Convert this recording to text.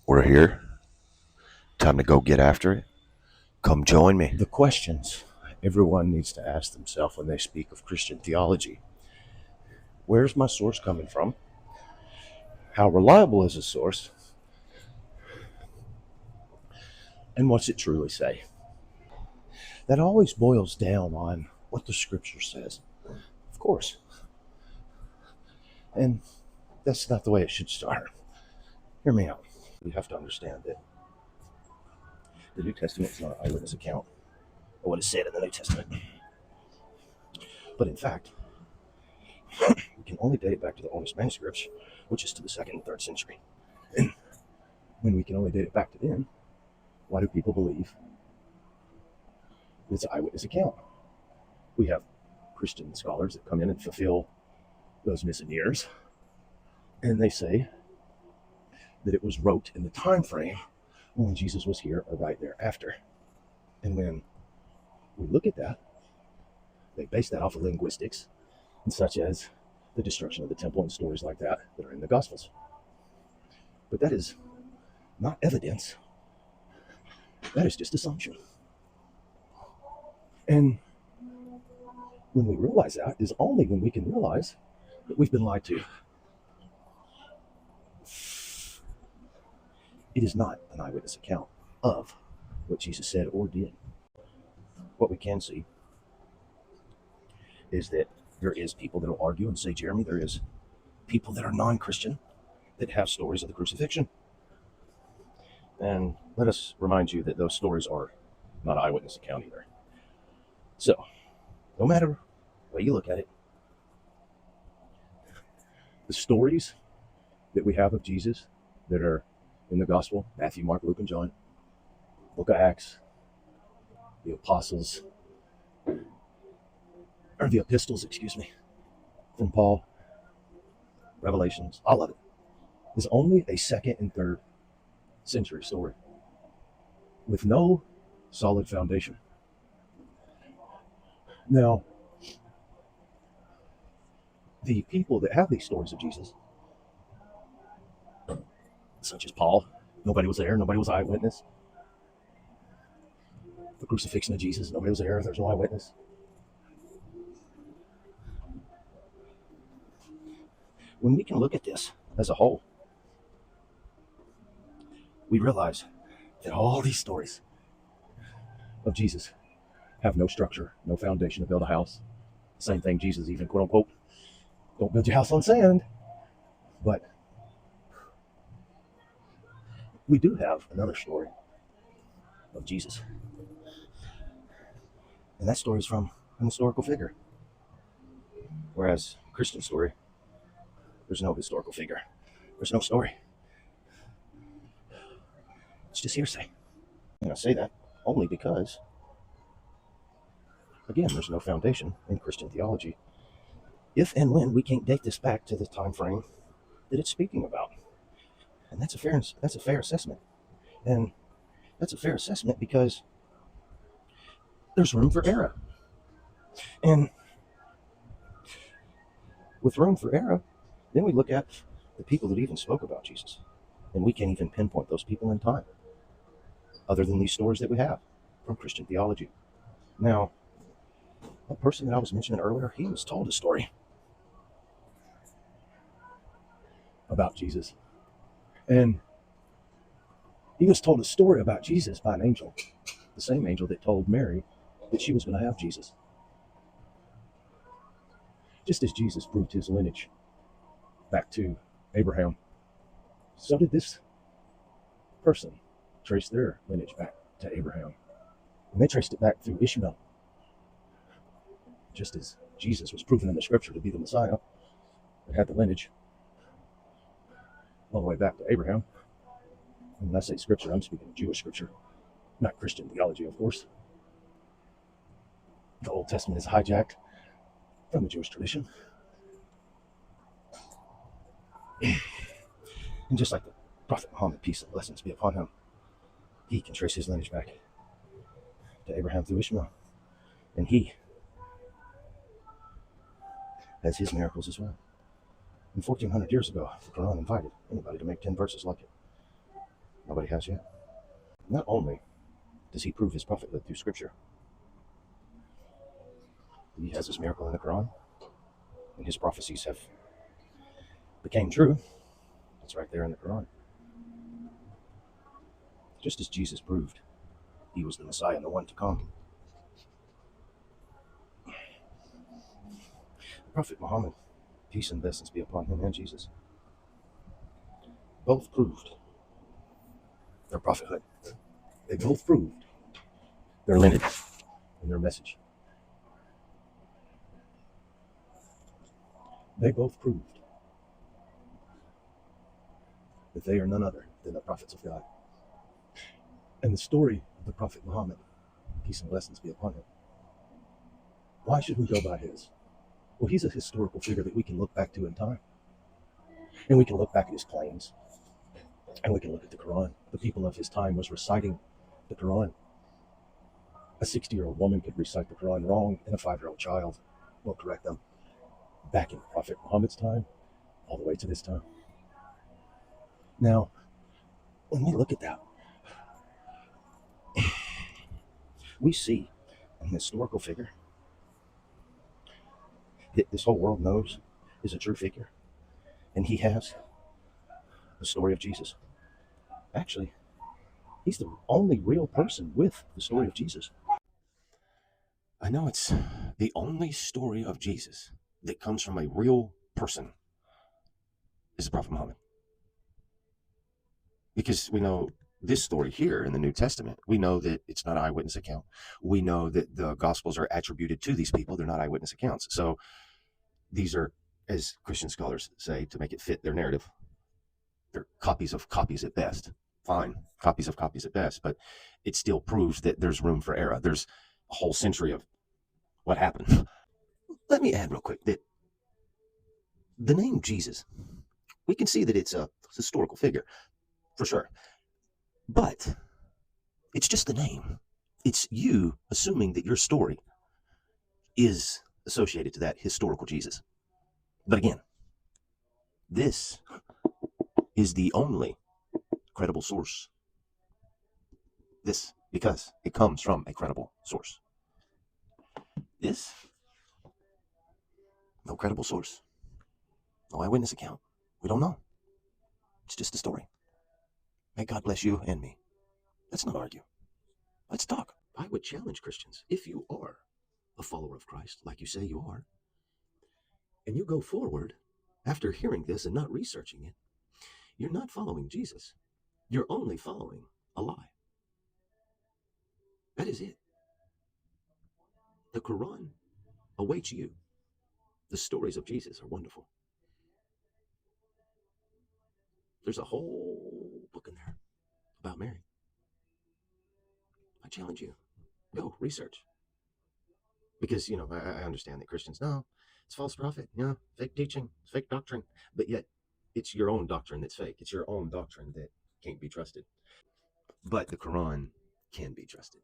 We're here. Time to go get after it. Come join me. The questions everyone needs to ask themselves when they speak of Christian theology: where's my source coming from? How reliable is the source? And what's it truly say? That always boils down on what the scripture says, of course. And that's not the way it should start. Hear me out. We have to understand that the New Testament is not an eyewitness account of what is said in the New Testament. But in fact, we can only date it back to the oldest manuscripts, which is to the 2nd and 3rd century. And when we can only date it back to then, why do people believe it's an eyewitness account? We have Christian scholars that come in and fulfill those missing years, and they say that it was wrote in the time frame when Jesus was here or right thereafter. And when we look at that, they base that off of linguistics, and such as the destruction of the temple and stories like that that are in the Gospels. But that is not evidence. That is just assumption. And when we realize that is only when we can realize that we've been lied to. It is not an eyewitness account of what Jesus said or did. What we can see is that there is people that will argue and say, Jeremy, there is people that are non-Christian that have stories of the crucifixion. And let us remind you that those stories are not an eyewitness account either. So, no matter the way you look at it, the stories that we have of Jesus that are in the Gospel, Matthew, Mark, Luke, and John, Book of Acts, the Apostles, or the epistles, from Paul, Revelations, all of it is only a 2nd and 3rd century story with no solid foundation. Now, the people that have these stories of Jesus, such as Paul, nobody was there, nobody was eyewitness. The crucifixion of Jesus, nobody was there, there's no eyewitness. When we can look at this as a whole, we realize that all these stories of Jesus have no structure, no foundation to build a house. Same thing, Jesus even, quote unquote, don't build your house on sand. But we do have another story of Jesus. And that story is from an historical figure. Whereas Christian story, there's no historical figure. There's no story. It's just hearsay. And I say that only because, again, there's no foundation in Christian theology if and when we can't date this back to the time frame that it's speaking about. And that's a fair assessment. And that's a fair assessment because there's room for error. And with room for error, then we look at the people that even spoke about Jesus. And we can't even pinpoint those people in time, other than these stories that we have from Christian theology. Now, a person that I was mentioning earlier, he was told a story about Jesus. And he was told a story about Jesus by an angel, the same angel that told Mary that she was going to have Jesus. Just as Jesus proved his lineage back to Abraham, so did this person trace their lineage back to Abraham. And they traced it back through Ishmael. Just as Jesus was proven in the scripture to be the Messiah, it had the lineage all the way back to Abraham. And when I say scripture, I'm speaking of Jewish scripture, not Christian theology, of course. The Old Testament is hijacked from the Jewish tradition. And just like the Prophet Muhammad, peace and blessings be upon him, he can trace his lineage back to Abraham through Ishmael. And he has his miracles as well. And 1400 years ago, the Quran invited anybody to make 10 verses like it. Nobody has yet. Not only does he prove his prophethood through Scripture, he has this miracle in the Quran, and his prophecies have became true. It's right there in the Quran. Just as Jesus proved he was the Messiah and the one to come. The Prophet Muhammad, peace and blessings be upon him, and Jesus, both proved their prophethood. They both proved their lineage and their message. They both proved that they are none other than the prophets of God. And the story of the Prophet Muhammad, peace and blessings be upon him, why should we go by his? Well, he's a historical figure that we can look back to in time. And we can look back at his claims. And we can look at the Quran. The people of his time was reciting the Quran. A 60-year-old woman could recite the Quran wrong, and a 5-year-old child will correct them. Back in Prophet Muhammad's time, all the way to this time. Now, when we look at that, we see an historical figure that this whole world knows is a true figure. And he has the story of Jesus. Actually, he's the only real person with the story of Jesus. I know it's the only story of Jesus that comes from a real person is the Prophet Muhammad. Because we know this story here in the New Testament, we know that it's not an eyewitness account. We know that the Gospels are attributed to these people. They're not eyewitness accounts. So these are, as Christian scholars say, to make it fit their narrative, they're copies of copies at best. Fine, copies of copies at best, but it still proves that there's room for error. There's a whole century of what happened. Let me add real quick that the name Jesus, we can see that it's a historical figure, for sure. But it's just the name. It's you assuming that your story is associated to that historical Jesus. But again, this is the only credible source. This, because it comes from a credible source. This, no credible source. No eyewitness account. We don't know. It's just a story. May God bless you and me. Let's not argue. Let's talk. I would challenge Christians, if you are a follower of Christ, like you say you are, and you go forward after hearing this and not researching it, you're not following Jesus. You're only following a lie. That is it. The Quran awaits you. The stories of Jesus are wonderful. There's a whole book in there about Mary. I challenge you. Go research. Because, I understand that Christians, no, it's false prophet, fake teaching, it's fake doctrine. But yet, it's your own doctrine that's fake. It's your own doctrine that can't be trusted. But the Quran can be trusted.